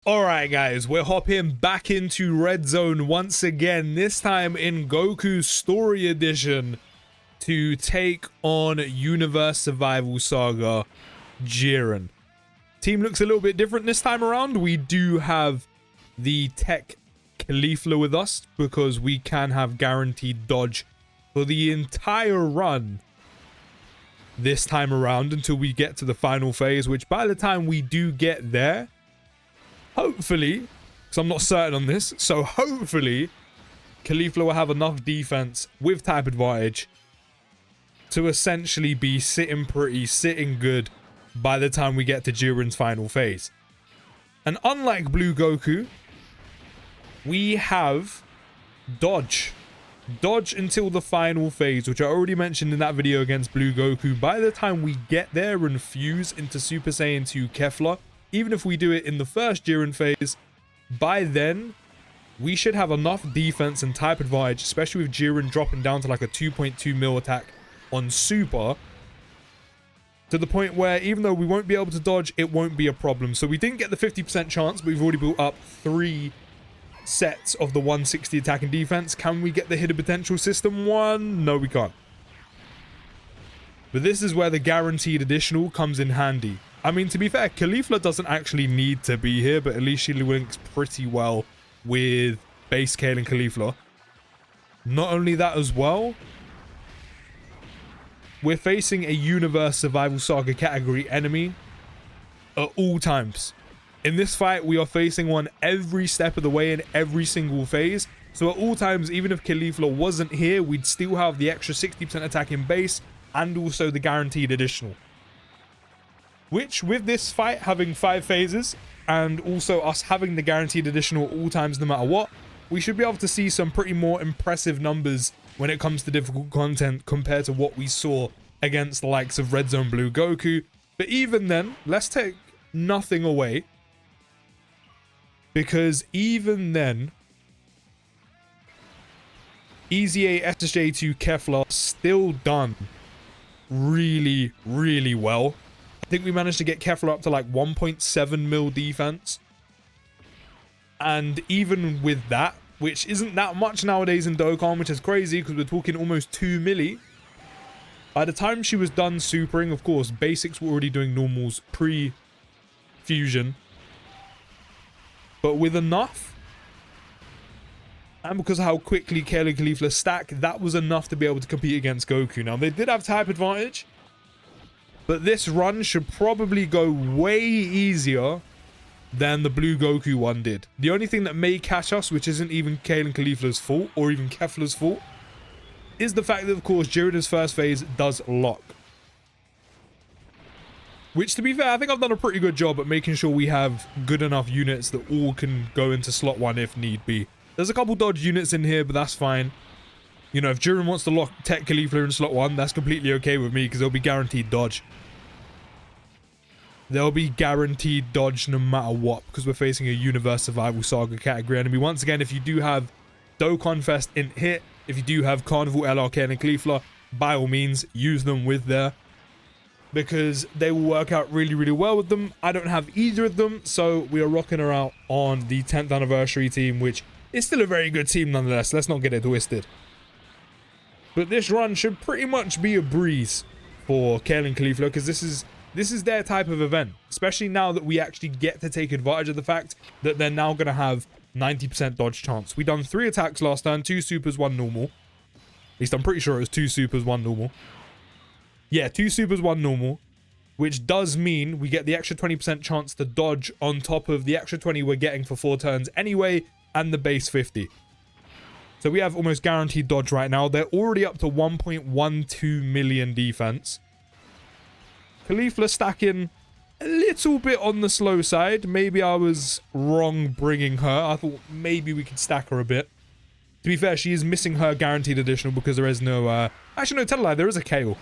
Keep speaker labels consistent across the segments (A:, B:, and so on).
A: Alright guys, we're hopping back into Red Zone once again, this time in Goku's Story Edition to take on Universe Survival Saga Jiren. Team looks a little bit different this time around. We do have the TEQ KEFLA with us because we can have guaranteed dodge for the entire run this time around until we get to the final phase, which by the time we do get there, hopefully, because I'm not certain on this, so hopefully KEFLA will have enough defense with type advantage to essentially be sitting pretty, sitting good by the time we get to Jiren's final phase. And unlike Blue Goku, we have dodge. Dodge until the final phase, which I already mentioned in that video against Blue Goku. By the time we get there and fuse into Super Saiyan 2 KEFLA, even if we do it in the first Jiren phase, by then, we should have enough defense and type advantage, especially with Jiren dropping down to like a 2.2 mil attack on Super, to the point where even though we won't be able to dodge, it won't be a problem. So we didn't get the 50% chance, but we've already built up 3 sets of the 160 attack and defense. Can we get the hidden potential system one? No, we can't. But this is where the guaranteed additional comes in handy. I mean, to be fair, KEFLA doesn't actually need to be here, but at least she links pretty well with base Kale and KEFLA. Not only that as well, we're facing a Universe Survival Saga category enemy at all times. In this fight, we are facing one every step of the way in every single phase. So at all times, even if KEFLA wasn't here, we'd still have the extra 60% attack in base and also the guaranteed additional. Which, with this fight having 5 phases, and also us having the guaranteed additional at all times no matter what, we should be able to see some pretty more impressive numbers when it comes to difficult content compared to what we saw against the likes of Red Zone Blue Goku. But even then, let's take nothing away, because even then, EZA SSJ2 KEFLA still done really, really well. I think we managed to get KEFLA up to like 1.7 mil defense. And even with that, which isn't that much nowadays in Dokkan, which is crazy because we're talking almost 2 milli. By the time she was done supering, of course, basics were already doing normals pre-fusion. But with enough, and because of how quickly Kale and KEFLA stack, that was enough to be able to compete against Goku. Now, they did have type advantage, but this run should probably go way easier than the Blue Goku one did. The only thing that may catch us, which isn't even Kale and KEFLA's fault, or even KEFLA's fault, is the fact that, of course, Jiren's first phase does lock. Which, to be fair, I think I've done a pretty good job at making sure we have good enough units that all can go into slot 1 if need be. There's a couple dodge units in here, but that's fine. You know, if Jiren wants to lock TEQ KEFLA in slot 1, that's completely okay with me because there'll be guaranteed dodge. There'll be guaranteed dodge no matter what because we're facing a Universe Survival Saga category enemy. Once again, if you do have Dokkan Fest in hit, if you do have Carnival LRK and KEFLA, by all means, use them with there, because they will work out really, really well with them. I don't have either of them, so we are rocking her out on the 10th anniversary team, which is still a very good team nonetheless. Let's not get it twisted. But this run should pretty much be a breeze for Kale and KEFLA, because this is their type of event, especially now that we actually get to take advantage of the fact that they're now going to have 90% dodge chance. We done 3 attacks last turn, 2 supers, 1 normal. At least I'm pretty sure it was 2 supers, 1 normal. Yeah, 2 supers, 1 normal, which does mean we get the extra 20% chance to dodge on top of the extra 20 we're getting for 4 turns anyway, and the base 50. So we have almost guaranteed dodge right now. They're already up to 1.12 million defense. KEFLA stacking a little bit on the slow side. Maybe I was wrong bringing her. I thought maybe we could stack her a bit. To be fair, she is missing her guaranteed additional because there is no... Actually, no, tell a lie. There is a Kale.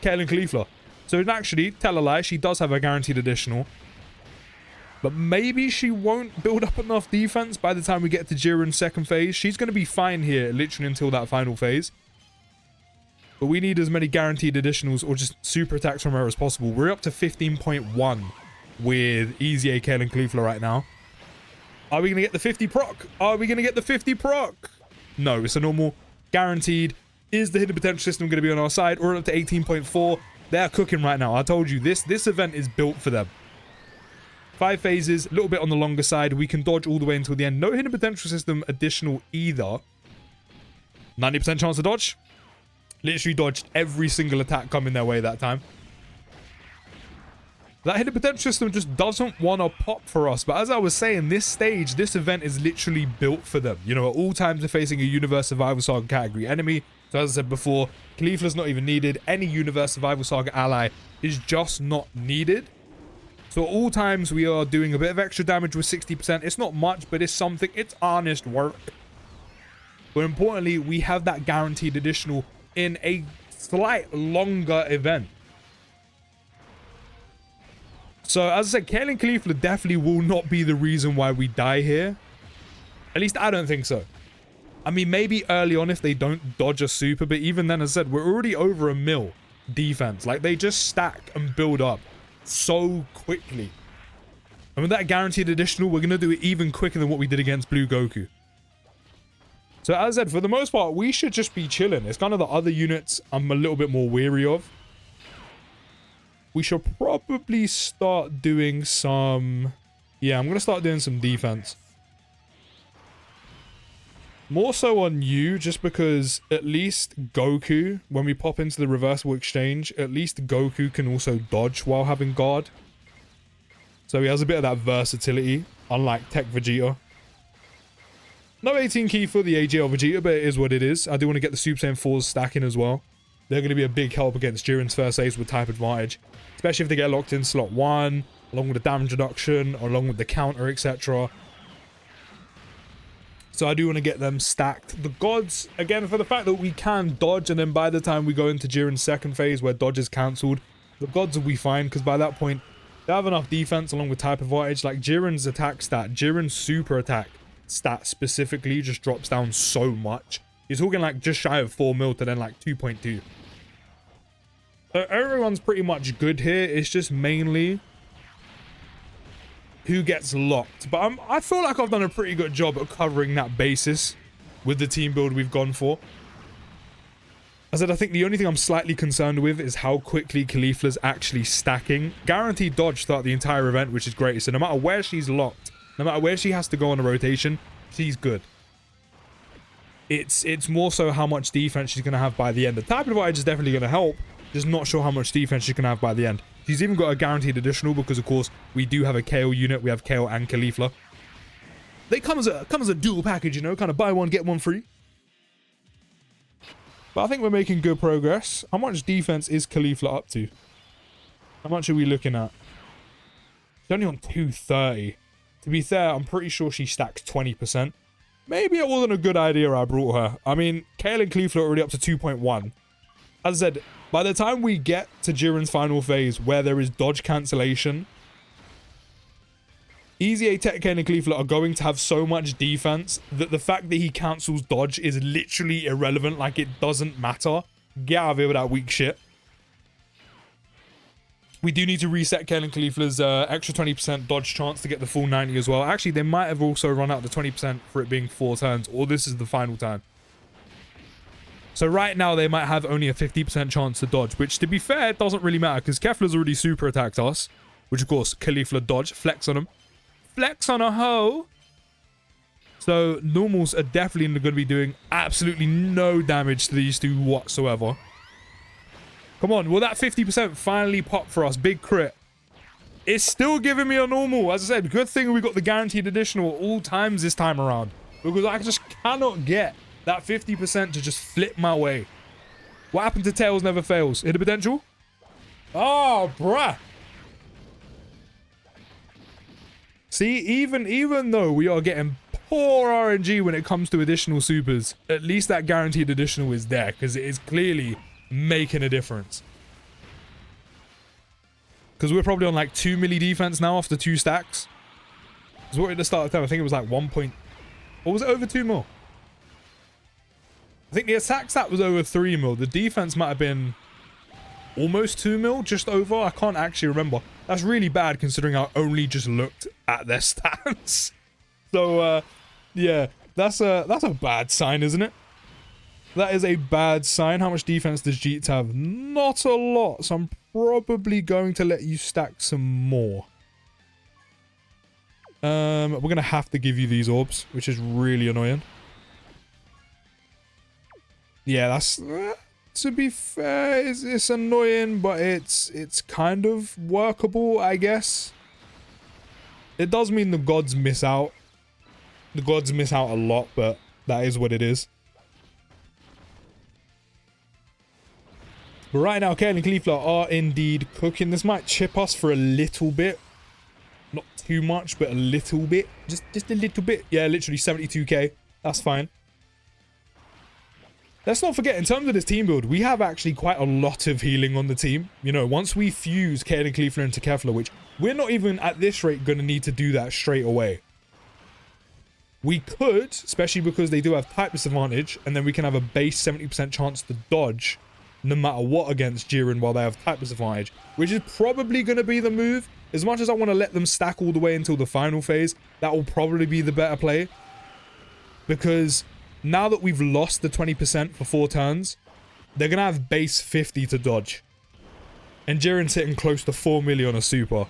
A: Kale and KEFLA. So actually, tell a lie. She does have a guaranteed additional. But maybe she won't build up enough defense by the time we get to Jiren's second phase. She's going to be fine here, literally until that final phase. But we need as many guaranteed additionals or just super attacks from her as possible. We're up to 15.1 with EZA, Kale, and KEFLA right now. Are we going to get the 50 proc? Are we going to get the 50 proc? No, it's a normal. Guaranteed. Is the hidden potential system going to be on our side? Or up to 18.4. They're cooking right now. I told you, this event is built for them. 5 phases, a little bit on the longer side. We can dodge all the way until the end. No hidden potential system additional either. 90% chance to dodge. Literally dodged every single attack coming their way that time. That hidden potential system just doesn't want to pop for us. But as I was saying, this stage, this event is literally built for them. You know, at all times they're facing a Universe Survival Saga category enemy. So as I said before, KEFLA's not even needed. Any Universe Survival Saga ally is just not needed. So at all times we are doing a bit of extra damage with 60%. It's not much, but it's something. It's honest work. But importantly, we have that guaranteed additional in a slight longer event. So as I said, killing KEFLA definitely will not be the reason why we die here. At least I don't think so. I mean, maybe early on if they don't dodge a super, but even then, as I said, we're already over a mil defense. Like, they just stack and build up so quickly. And with that guaranteed additional, we're going to do it even quicker than what we did against Blue Goku. So as I said, for the most part, we should just be chilling. It's kind of the other units I'm a little bit more weary of. We should probably start doing some... Yeah, I'm going to start doing some defense. More so on you, just because at least Goku, when we pop into the reversible exchange, at least Goku can also dodge while having guard. So he has a bit of that versatility, unlike TEQ Vegeta. No 18 key for the AGL Vegeta, but it is what it is. I do want to get the Super Saiyan 4s stacking as well. They're going to be a big help against Jiren's first ace with type advantage. Especially if they get locked in slot 1, along with the damage reduction, or along with the counter, etc. So I do want to get them stacked. The gods, again, for the fact that we can dodge, and then by the time we go into Jiren's second phase where dodge is cancelled, the gods will be fine, because by that point, they have enough defense along with type advantage. Like Jiren's attack stat, Jiren's super attack stat specifically just drops down so much. He's talking like just shy of 4 mil to then like 2.2. So everyone's pretty much good here. It's just mainly who gets locked. But I feel like I've done a pretty good job at covering that basis with the team build we've gone for. As I said, I think the only thing I'm slightly concerned with is how quickly KEFLA's actually stacking. Guaranteed dodge throughout the entire event, which is great. So no matter where she's locked, no matter where she has to go on a rotation, she's good. It's more so how much defense she's going to have by the end. The type advantage is definitely going to help. Just not sure how much defense she can have by the end. She's even got a guaranteed additional because, of course, we do have a KO unit. We have KO and KEFLA. They come as a dual package, you know, kind of buy one, get one free. But I think we're making good progress. How much defense is KEFLA up to? How much are we looking at? She's only on 230. To be fair, I'm pretty sure she stacks 20%. Maybe it wasn't a good idea I brought her. I mean, Kale and KEFLA are already up to 2.1. As I said, by the time we get to Jiren's final phase where there is dodge cancellation, EZA TEQ and KEFLA are going to have so much defense that the fact that he cancels dodge is literally irrelevant. Like, it doesn't matter. Get out of here with that weak shit. We do need to reset Kale and KEFLA's extra 20% dodge chance to get the full 90 as well. Actually, they might have also run out the 20% for it being 4 turns, or this is the final turn. So right now, they might have only a 50% chance to dodge, which, to be fair, doesn't really matter, because KEFLA's already super attacked us, which, of course, KEFLA dodge, flex on him. Flex on a hoe. So normals are definitely going to be doing absolutely no damage to these two whatsoever. Come on, will that 50% finally pop for us? Big crit. It's still giving me a normal. As I said, good thing we got the guaranteed additional at all times this time around, because I just cannot get that 50% to just flip my way. What happened to Tails never fails? Hit the potential? Oh, bruh. See, even though we are getting poor RNG when it comes to additional supers, at least that guaranteed additional is there, because it is clearly making a difference. Because we're probably on like 2 milli defense now after 2 stacks. Because what at the start of the time, I think it was like 1 point... Or was it over 2 mil? I think the attack stat was over 3 mil. The defense might have been almost 2 mil, just over. I can't actually remember. That's really bad considering I only just looked at their stats. So, yeah, that's a bad sign, isn't it? That is a bad sign. How much defense does Jeet have? Not a lot, so I'm probably going to let you stack some more. We're going to have to give you these orbs, which is really annoying. Yeah, that's... to be fair, it's annoying, but it's kind of workable, I guess. It does mean the gods miss out. The gods miss out a lot, but that is what it is. But right now, Kale and KEFLA are indeed cooking. This might chip us for a little bit. Not too much, but a little bit. Just a little bit. Yeah, literally 72k. That's fine. Let's not forget, in terms of this team build, we have actually quite a lot of healing on the team. You know, once we fuse Kale and KEFLA into KEFLA, which we're not even at this rate going to need to do that straight away. We could, especially because they do have type disadvantage, and then we can have a base 70% chance to dodge no matter what against Jiren while they have type disadvantage, which is probably going to be the move. As much as I want to let them stack all the way until the final phase, that will probably be the better play. Because now that we've lost the 20% for 4 turns, they're going to have base 50 to dodge. And Jiren's sitting close to 4 million on a super.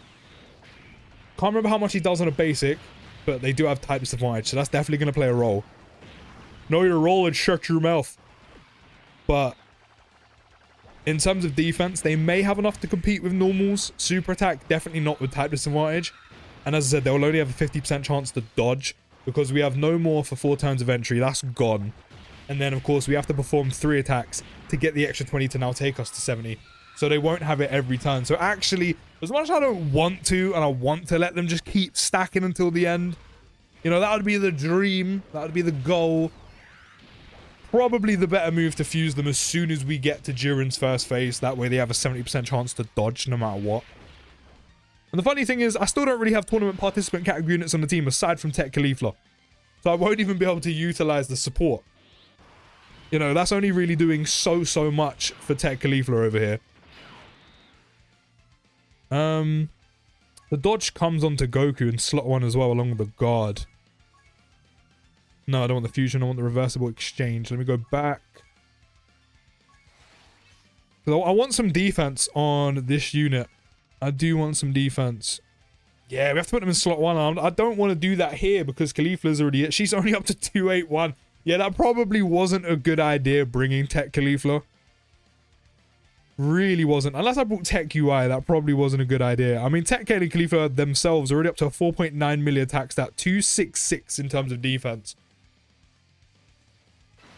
A: Can't remember how much he does on a basic, but they do have type disadvantage, so that's definitely going to play a role. Know your role and shut your mouth. But in terms of defense, they may have enough to compete with normals. Super attack, definitely not with type disadvantage. And as I said, they'll only have a 50% chance to dodge, because we have no more for 4 turns of entry. That's gone. And then, of course, we have to perform 3 attacks to get the extra 20 to now take us to 70. So they won't have it every turn. So actually, as much as I don't want to, and I want to let them just keep stacking until the end, you know, that would be the dream. That would be the goal. Probably the better move to fuse them as soon as we get to Jiren's first phase. That way they have a 70% chance to dodge no matter what. And the funny thing is, I still don't really have tournament participant category units on the team aside from TEQ KEFLA. So I won't even be able to utilize the support. You know, that's only really doing so much for TEQ KEFLA over here. The dodge comes onto Goku in slot 1 as well, along with the guard. No, I don't want the fusion. I want the reversible exchange. Let me go back. So I want some defense on this unit. I do want some defense. Yeah, we have to put them in slot 1. I don't want to do that here because KEFLA's already... She's only up to 281. Yeah, that probably wasn't a good idea, bringing TEQ KEFLA. Really wasn't. Unless I brought TEQ UI, that probably wasn't a good idea. I mean, TEQ and KEFLA themselves are already up to a 4.9 million attack stat. 266 in terms of defense.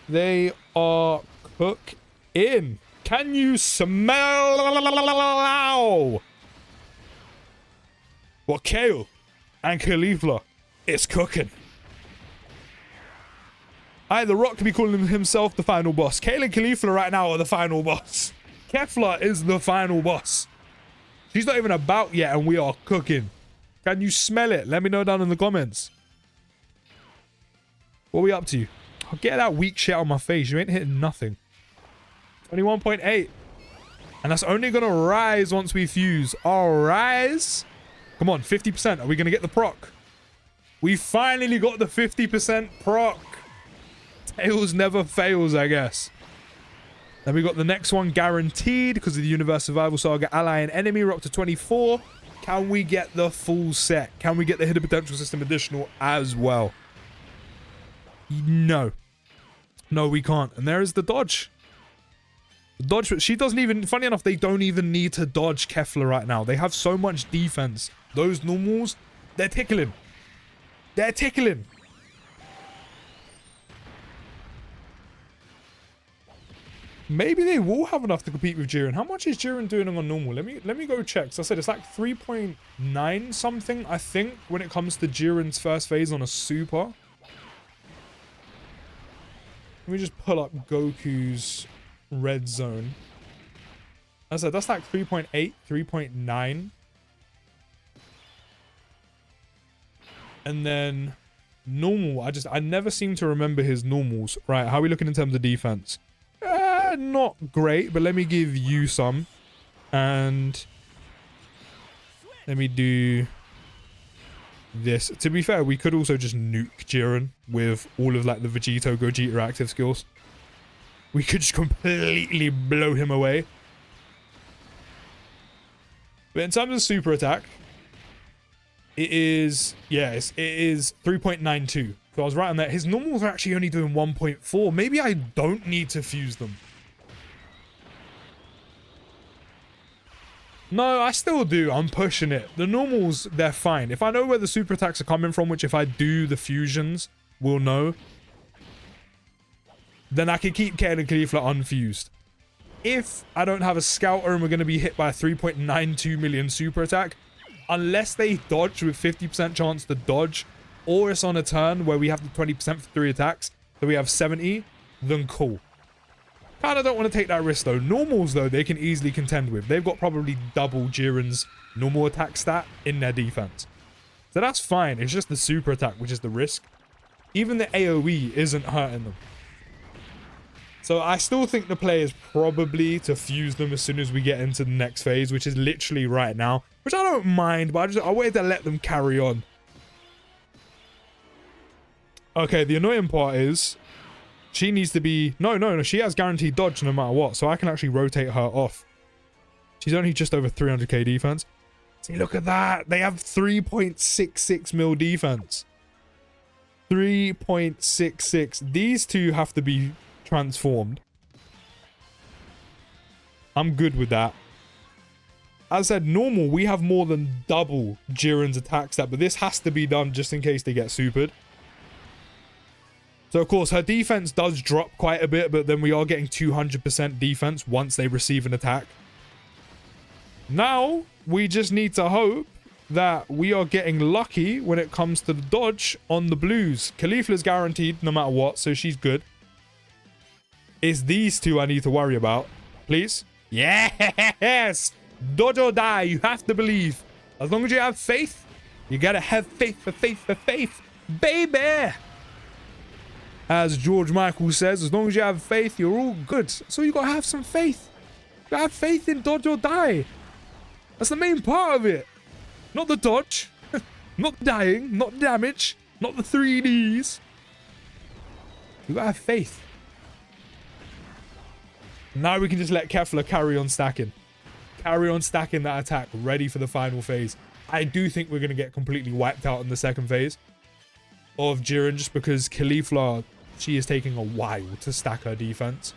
A: They are cooking. Can you smell what Kale and KEFLA is cooking? The Rock could be calling himself the final boss. Kale and KEFLA right now are the final boss. KEFLA is the final boss. She's not even about yet and we are cooking. Can you smell it? Let me know down in the comments. What are we up to? I'll get that weak shit on my face. You ain't hitting nothing. 21.8. And that's only going to rise once we fuse. All rise. Come on, 50%. Are we going to get the proc? We finally got the 50% proc. Tails never fails, I guess. Then we got the next one guaranteed because of the Universe Survival Saga Ally and Enemy. We're up to 24. Can we get the full set? Can we get the Hidden Potential System Additional as well? No. No, we can't. And there is the dodge. The dodge, but she doesn't even... Funny enough, they don't even need to dodge KEFLA right now. They have so much defense. Those normals, they're tickling. They're tickling. Maybe they will have enough to compete with Jiren. How much is Jiren doing on normal? Let me go check. So I said it's like 3.9 something, I think, when it comes to Jiren's first phase on a super. Let me just pull up Goku's red zone. As I said, that's like 3.8, 3.9. And then normal. I never seem to remember his normals. Right, how are we looking in terms of defense? Not great, but let me give you some. And let me do this. To be fair, we could also just nuke Jiren with all of like the Vegito Gogeta active skills. We could just completely blow him away. But in terms of super attack, it is, yes, it is 3.92. So I was right on that. His normals are actually only doing 1.4. Maybe I don't need to fuse them. No, I still do. I'm pushing it. The normals, they're fine. If I know where the super attacks are coming from, which if I do the fusions, we'll know, then I can keep Ken and KEFLA unfused. If I don't have a scouter and we're going to be hit by a 3.92 million super attack, unless they dodge with 50% chance to dodge, or it's on a turn where we have the 20% for 3 attacks, so we have 70, then cool. Kinda don't want to take that risk though. Normals though, they can easily contend with. They've got probably double Jiren's normal attack stat in their defense. So that's fine. It's just the super attack, which is the risk. Even the AoE isn't hurting them. So I still think the play is probably to fuse them as soon as we get into the next phase, which is literally right now. Which I don't mind, but I wanted to let them carry on. Okay, the annoying part is she needs to be... No, she has guaranteed dodge no matter what, so I can actually rotate her off. She's only just over 300k defense. See, look at that. They have 3.66 mil defense. 3.66. These two have to be transformed. I'm good with that. As I said, normal, we have more than double Jiren's attack stat, but this has to be done just in case they get supered. So, of course, her defense does drop quite a bit, but then we are getting 200% defense once they receive an attack. Now, we just need to hope that we are getting lucky when it comes to the dodge on the blues. KEFLA's guaranteed no matter what, so she's good. It's these two I need to worry about. Please? Yes! Dodge or die. You have to believe. As long as you have faith, you gotta have faith for faith for faith. Baby! As George Michael says, as long as you have faith, you're all good. So you gotta have some faith. You gotta have faith in dodge or die. That's the main part of it. Not the dodge. Not dying. Not damage. Not the 3Ds. You gotta have faith. Now we can just let KEFLA carry on stacking. Carry on stacking that attack, ready for the final phase. I do think we're going to get completely wiped out in the second phase of Jiren, just because KEFLA, she is taking a while to stack her defense.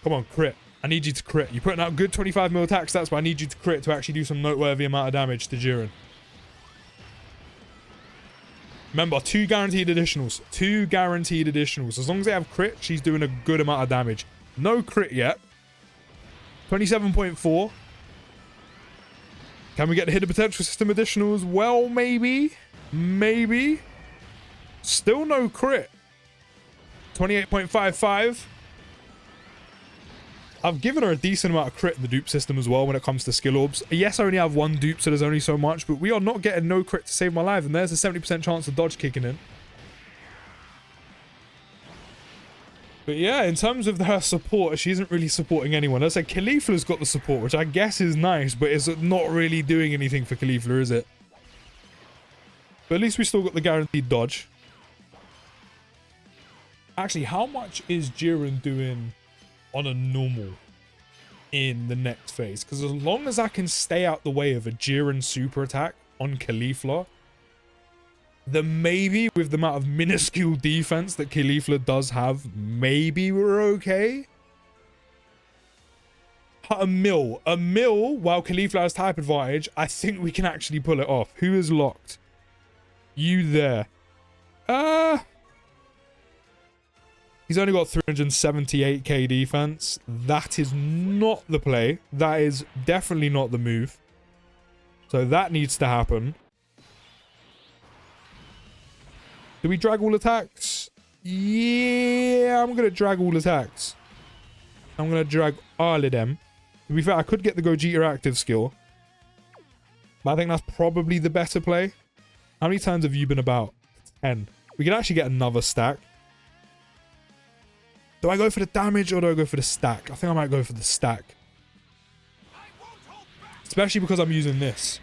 A: Come on, crit. I need you to crit. You're putting out good 25 mil attack stats, but I need you to crit to actually do some noteworthy amount of damage to Jiren. Remember, 2 guaranteed additionals. 2 guaranteed additionals. As long as they have crit, she's doing a good amount of damage. No crit yet. 27.4. Can we get the hidden potential system additionals? Well, maybe. Maybe. Still no crit. 28.55. I've given her a decent amount of crit in the dupe system as well when it comes to skill orbs. Yes, I only have 1 dupe, so there's only so much, but we are not getting no crit to save my life, and there's a 70% chance of dodge kicking in. But yeah, in terms of her support, she isn't really supporting anyone. As I said, KEFLA's got the support, which I guess is nice, but it's not really doing anything for KEFLA, is it? But at least we still got the guaranteed dodge. Actually, how much is Jiren doing on a normal in the next phase? Because as long as I can stay out the way of a Jiren super attack on KEFLA, then maybe with the amount of minuscule defense that KEFLA does have, maybe we're okay. A mil while KEFLA has type advantage, I think we can actually pull it off. Who is locked? You there. He's only got 378k defense. That is not the play. That is definitely not the move. So that needs to happen. Do we drag all attacks? Yeah, I'm going to drag all attacks. I'm going to drag all of them. To be fair, I could get the Gogeta active skill. But I think that's probably the better play. How many times have you been about? 10. We can actually get another stack. Do I go for the damage or do I go for the stack? I think I might go for the stack. Especially because I'm using this.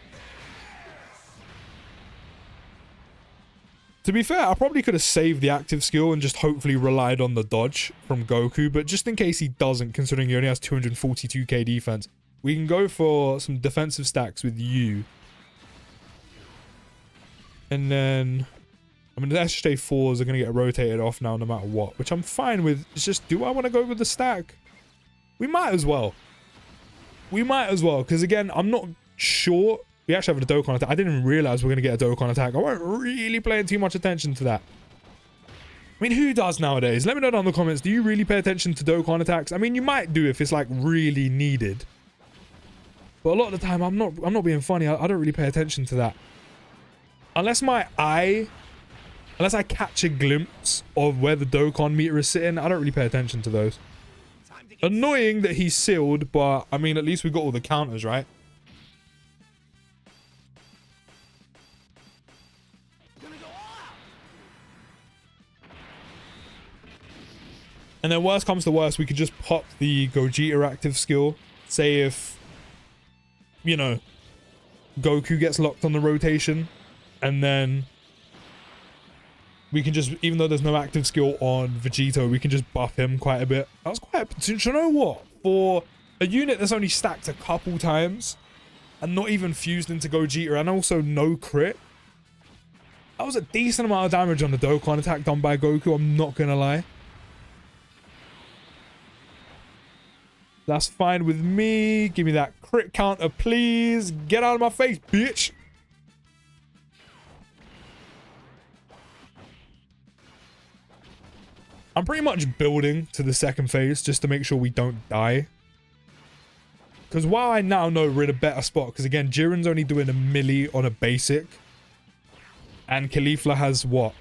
A: To be fair, I probably could have saved the active skill and just hopefully relied on the dodge from Goku, but just in case he doesn't, considering he only has 242k defense, we can go for some defensive stacks with you. And then, I mean, the SSJ4s are going to get rotated off now no matter what, which I'm fine with. It's just, do I want to go with the stack? We might as well. We might as well, because again, I'm not sure. We actually have a Dokkan attack. I didn't even realize we're going to get a Dokkan attack. I wasn't really paying too much attention to that. I mean, who does nowadays? Let me know down in the comments. Do you really pay attention to Dokkan attacks? I mean, you might do if it's like really needed. But a lot of the time, I'm not being funny. I don't really pay attention to that. Unless I catch a glimpse of where the Dokkan meter is sitting, I don't really pay attention to those. Annoying that he's sealed, but I mean, at least we got all the counters, right? And then worst comes to worst, we could just pop the Gogeta active skill. Say if, you know, Goku gets locked on the rotation, and then we can just, even though there's no active skill on Vegito, we can just buff him quite a bit. That was quite, do you know what? For a unit that's only stacked a couple times and not even fused into Gogeta, and also no crit, that was a decent amount of damage on the Dokkan attack done by Goku, I'm not gonna lie. That's fine with me. Give me that crit counter, please. Get out of my face, bitch. I'm pretty much building to the second phase just to make sure we don't die. Because while I now know we're in a better spot, because again, Jiren's only doing a milli on a basic. And KEFLA has what?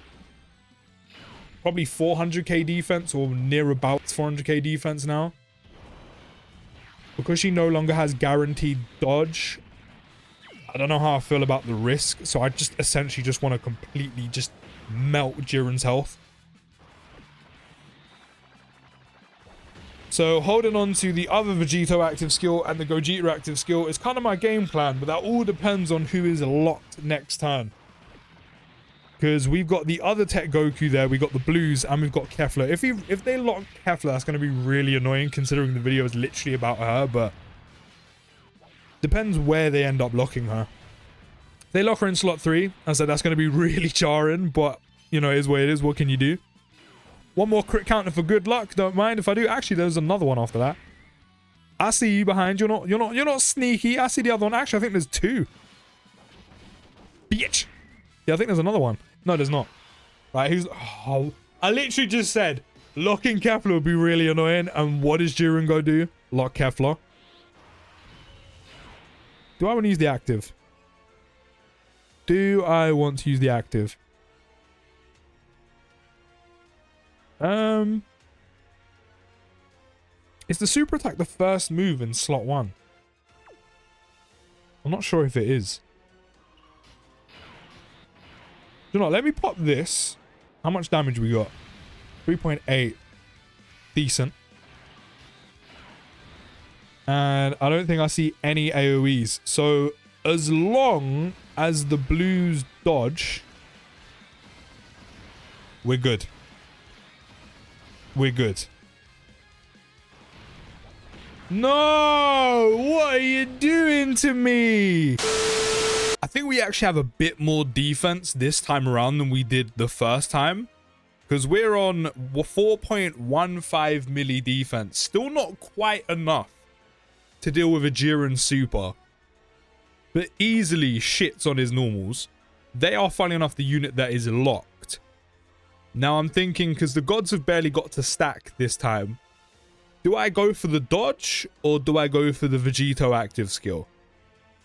A: Probably 400k defense, or near about 400k defense now. Because she no longer has guaranteed dodge, I don't know how I feel about the risk. So I just essentially just want to completely just melt Jiren's health. So holding on to the other Vegito active skill and the Gogeta active skill is kind of my game plan, but that all depends on who is locked next turn. Because we've got the other Tech Goku there, we got the blues, and we've got KEFLA. If they lock KEFLA, that's going to be really annoying considering the video is literally about her, but depends where they end up locking her. If they lock her in slot 3, I said that's going to be really jarring, but you know, it is what it is. What can you do? One more crit counter for good luck. Don't mind if I do. Actually, there's another one after that. I see you behind. You're not sneaky. I see the other one. Actually, I think there's 2. Bitch. Yeah, I think there's another one. No, there's not. Right, who's... Oh, I literally just said locking KEFLA would be really annoying. And what does Jiren go do? Lock KEFLA. Do I want to use the active? Do I want to use the active? Is the super attack the first move in slot 1? I'm not sure if it is. You know, let me pop this. How much damage we got? 3.8. Decent. And I don't think I see any AoEs. So as long as the blues dodge, we're good. We're good. No! What are you doing to me? I think we actually have a bit more defense this time around than we did the first time. Because we're on 4.15 milli defense. Still not quite enough to deal with a Jiren super. But easily shits on his normals. They are, funny enough, the unit that is locked. Now I'm thinking, because the gods have barely got to stack this time. Do I go for the dodge or do I go for the Vegito active skill?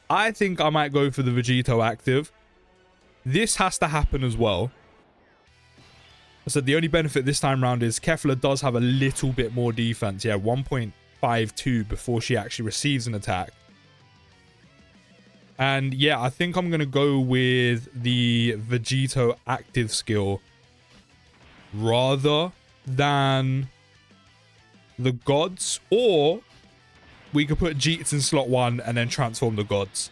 A: I think I might go for the Vegito active. This has to happen as well. I said the only benefit this time around is KEFLA does have a little bit more defense. Yeah, 1.52 before she actually receives an attack. And yeah, I think I'm going to go with the Vegito active skill rather than the gods, or we could put Jeets in slot 1 and then transform the gods.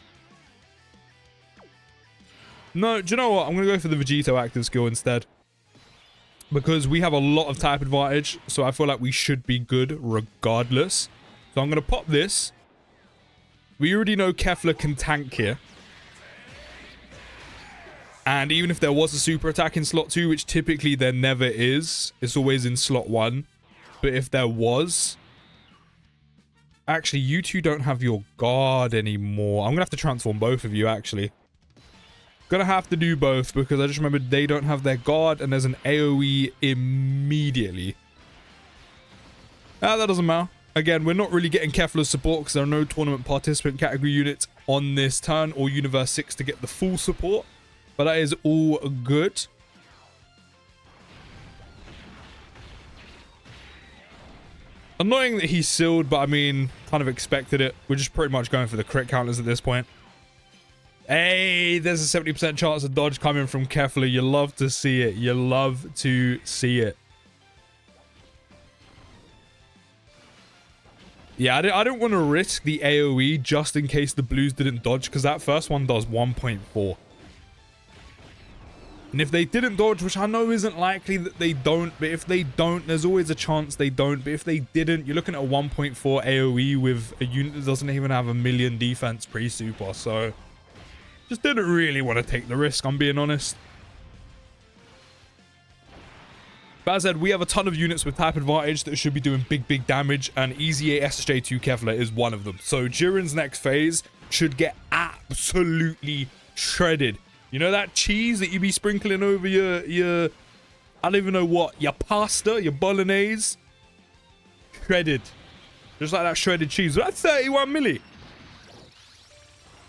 A: No, do you know what? I'm going to go for the Vegito active skill instead. Because we have a lot of type advantage, so I feel like we should be good regardless. So I'm going to pop this. We already know KEFLA can tank here. And even if there was a super attack in slot 2, which typically there never is, it's always in slot 1. But if there was... Actually, you two don't have your guard anymore. I'm going to have to transform both of you, actually. Gonna have to do both because I just remembered they don't have their guard and there's an AoE immediately. That doesn't matter. Again, we're not really getting KEFLA's support because there are no tournament participant category units on this turn or Universe 6 to get the full support. But that is all good. Annoying that he's sealed, but I mean, kind of expected it. We're just pretty much going for the crit counters at this point. Hey, there's a 70% chance of dodge coming from KEFLA. You love to see it. You love to see it. Yeah, I don't want to risk the AoE just in case the blues didn't dodge, because that first one does 1.4. And if they didn't dodge, which I know isn't likely that they don't, but if they don't, there's always a chance they don't. But if they didn't, you're looking at a 1.4 AoE with a unit that doesn't even have a million defense pre-super, so... Just didn't really want to take the risk, I'm being honest. But as I said, we have a ton of units with type advantage that should be doing big damage, and EZA SSJ2 KEFLA is one of them. So Jiren's next phase should get absolutely shredded. You know that cheese that you be sprinkling over your I don't even know what, your pasta, your bolognese? Shredded. Just like that shredded cheese. Was that 31 milli?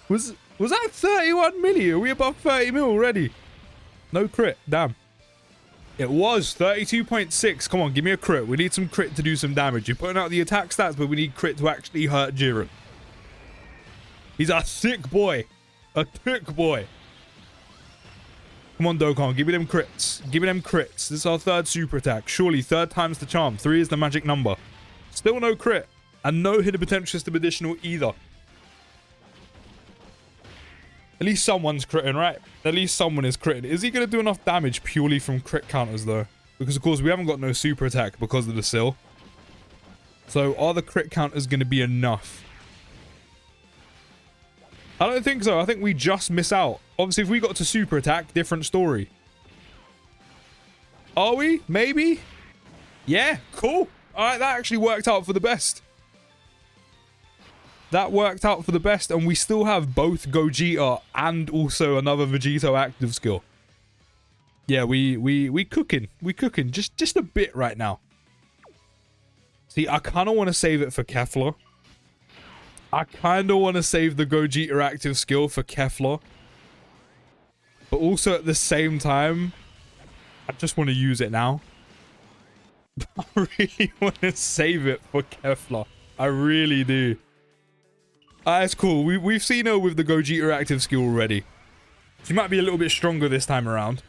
A: Was that 31 milli? Are we above 30 mil already? No crit. Damn. It was 32.6. Come on, give me a crit. We need some crit to do some damage. You're putting out the attack stats, but we need crit to actually hurt Jiren. He's a sick boy. A thick boy. Come on, Dokkan. Give me them crits. Give me them crits. This is our third super attack. Surely, third time's the charm. 3 is the magic number. Still no crit. And no hidden potential system additional either. At least someone's critting, right? At least someone is critting. Is he going to do enough damage purely from crit counters, though? Because, of course, we haven't got no super attack because of the seal. So, are the crit counters going to be enough? I don't think so. I think we just miss out. Obviously, if we got to super attack, different story. Are we? Maybe? Yeah, cool. All right, that actually worked out for the best. That worked out for the best, and we still have both Gogeta and also another Vegito active skill. Yeah, we cooking. We cooking just a bit right now. See, I kind of want to save it for KEFLA. I kind of want to save the Gogeta active skill for KEFLA. But also at the same time, I just want to use it now. I really want to save it for KEFLA. I really do. That's cool. We've seen her with the Gogeta active skill already. She might be a little bit stronger this time around.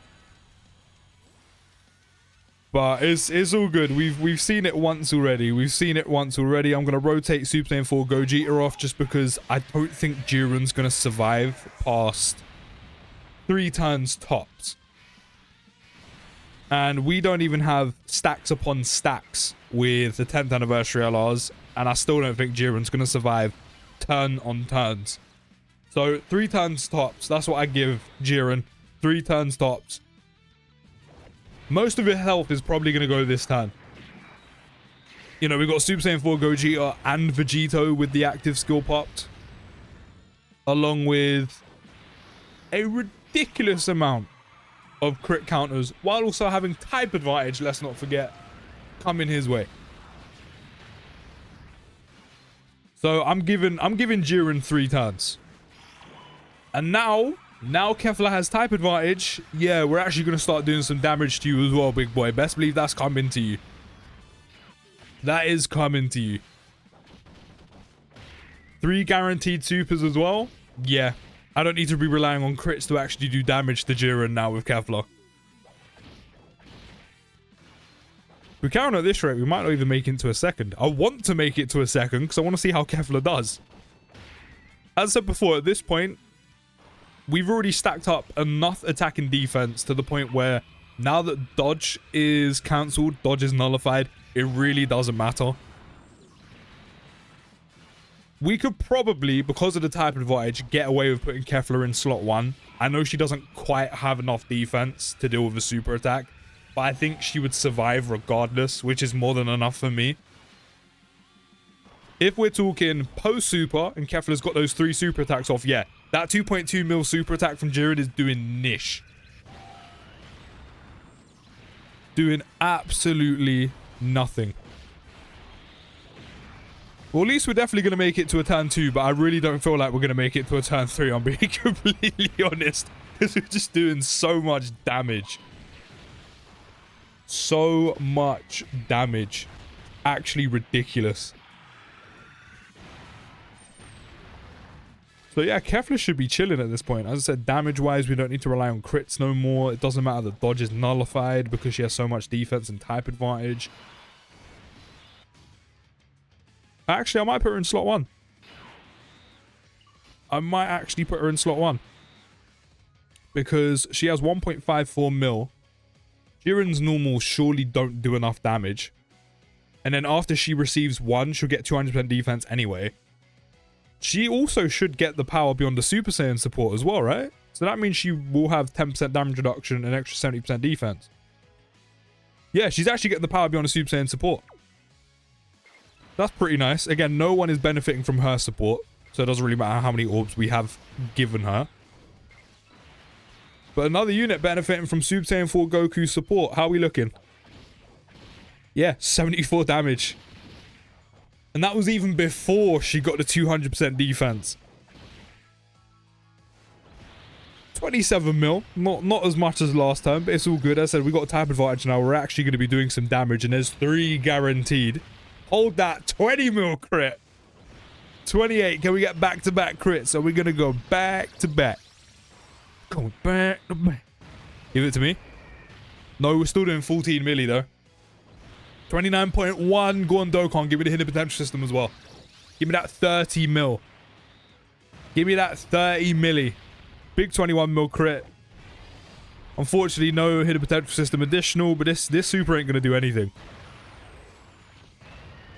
A: But it's all good. We've seen it once already. We've seen it once already. I'm going to rotate Super Saiyan 4 Gogeta off just because I don't think Jiren's going to survive past 3 turns tops. And we don't even have stacks upon stacks with the 10th anniversary LRs. And I still don't think Jiren's going to survive turn on turns. So 3 turns tops. That's what I give Jiren. 3 turns tops. Most of his health is probably going to go this turn. You know, we've got Super Saiyan 4 Gogeta and Vegito with the active skill popped. Along with a ridiculous amount of crit counters. While also having type advantage, let's not forget, coming his way. So I'm giving Jiren 3 turns. And now KEFLA has type advantage. Yeah, we're actually going to start doing some damage to you as well, big boy. Best believe that's coming to you. That is coming to you. 3 guaranteed supers as well. Yeah, I don't need to be relying on crits to actually do damage to Jiren now with KEFLA. If we count at this rate, we might not even make it to a second. I want to make it to a second because I want to see how KEFLA does. As I said before, at this point, we've already stacked up enough attack and defense to the point where now that dodge is cancelled, dodge is nullified, it really doesn't matter. We could probably, because of the type advantage, get away with putting KEFLA in slot 1. I know she doesn't quite have enough defense to deal with a super attack, but I think she would survive regardless, which is more than enough for me. If we're talking post-super and KEFLA's got those 3 super attacks off, yeah, that 2.2 mil super attack from Jiren is doing niche. Doing absolutely nothing. Well, at least we're definitely going to make it to a turn 2, but I really don't feel like we're going to make it to a turn 3, I'm being completely honest. Because we're just doing so much damage. So much damage. Actually ridiculous. So yeah, KEFLA should be chilling at this point. As I said, damage-wise, we don't need to rely on crits no more. It doesn't matter that dodge is nullified because she has so much defense and type advantage. Actually, I might put her in slot 1. I might actually put her in slot 1. Because she has 1.54 mil. Jiren's normals surely don't do enough damage. And then after she receives 1, she'll get 200% defense anyway. She also should get the power beyond the Super Saiyan support as well, right? So that means she will have 10% damage reduction and extra 70% defense. Yeah, she's actually getting the power beyond the Super Saiyan support. That's pretty nice. Again, no one is benefiting from her support, so it doesn't really matter how many orbs we have given her. But another unit benefiting from Super Saiyan 4 Goku's support. How are we looking? Yeah, 74 damage. And that was even before she got the 200% defense. 27 mil. Not as much as last time, but it's all good. As I said, we got a type advantage now. We're actually going to be doing some damage, and there's 3 guaranteed. Hold that. 20 mil crit. 28. Can we get back-to-back crits? So we're going to go back-to-back. Going back-to-back. Give it to me. No, we're still doing 14 milli, though. 29.1. Go on, Dokkan. Give me the hidden potential system as well. Give me that 30 mil. Give me that 30 milli. Big 21 mil crit. Unfortunately, no hidden potential system additional, but this super ain't going to do anything.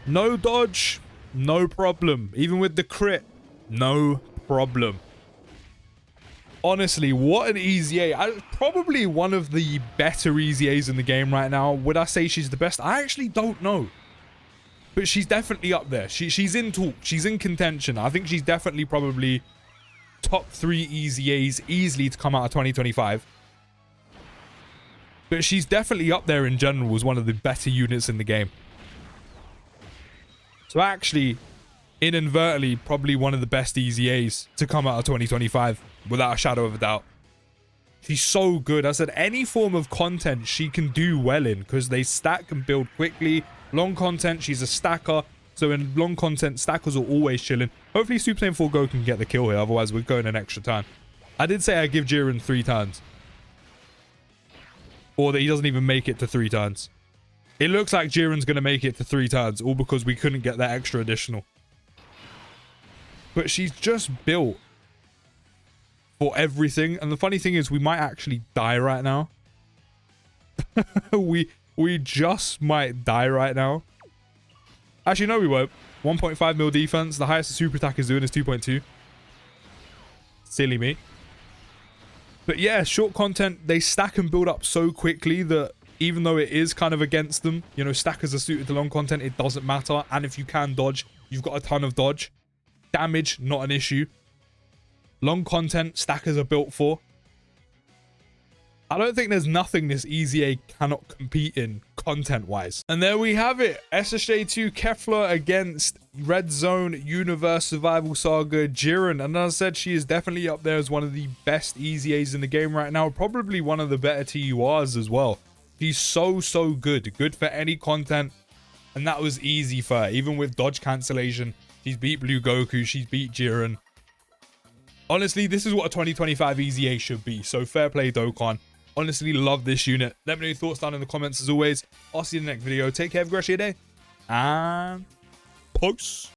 A: No dodge, no problem. Even with the crit, no problem. Honestly, what an EZA. Probably one of the better EZAs in the game right now. Would I say she's the best? I actually don't know. But she's definitely up there. She's in talk. She's in contention. I think she's definitely probably top 3 EZAs easily to come out of 2025. But she's definitely up there in general as one of the better units in the game. So actually, inadvertently, probably one of the best EZAs to come out of 2025, without a shadow of a doubt. She's so good. I said any form of content she can do well in, because they stack and build quickly. Long content, she's a stacker. So in long content, stackers are always chilling. Hopefully Super Saiyan 4 Go can get the kill here, otherwise we're going an extra turn. I did say I'd give Jiren 3 turns. Or that he doesn't even make it to 3 turns. It looks like Jiren's going to make it to 3 turns, all because we couldn't get that extra additional. But she's just built for everything. And the funny thing is, we might actually die right now. we just might die right now. Actually, no, we won't. 1.5 mil defense. The highest the super attack is doing is 2.2. Silly me. But yeah, short content, they stack and build up so quickly that even though it is kind of against them, you know, stackers are suited to long content, it doesn't matter. And if you can dodge, you've got a ton of dodge. Damage, not an issue. Long content, stackers are built for. I don't think there's nothing this EZA cannot compete in content-wise. And there we have it. SSJ2 KEFLA against Red Zone Universe Survival Saga Jiren. And as I said, she is definitely up there as one of the best EZAs in the game right now. Probably one of the better TURs as well. She's so good. Good for any content. And that was easy for her. Even with dodge cancellation, she's beat Blue Goku. She's beat Jiren. Honestly, this is what a 2025 EZA should be. So fair play, Dokkan. Honestly, love this unit. Let me know your thoughts down in the comments as always. I'll see you in the next video. Take care, have a great day. And peace.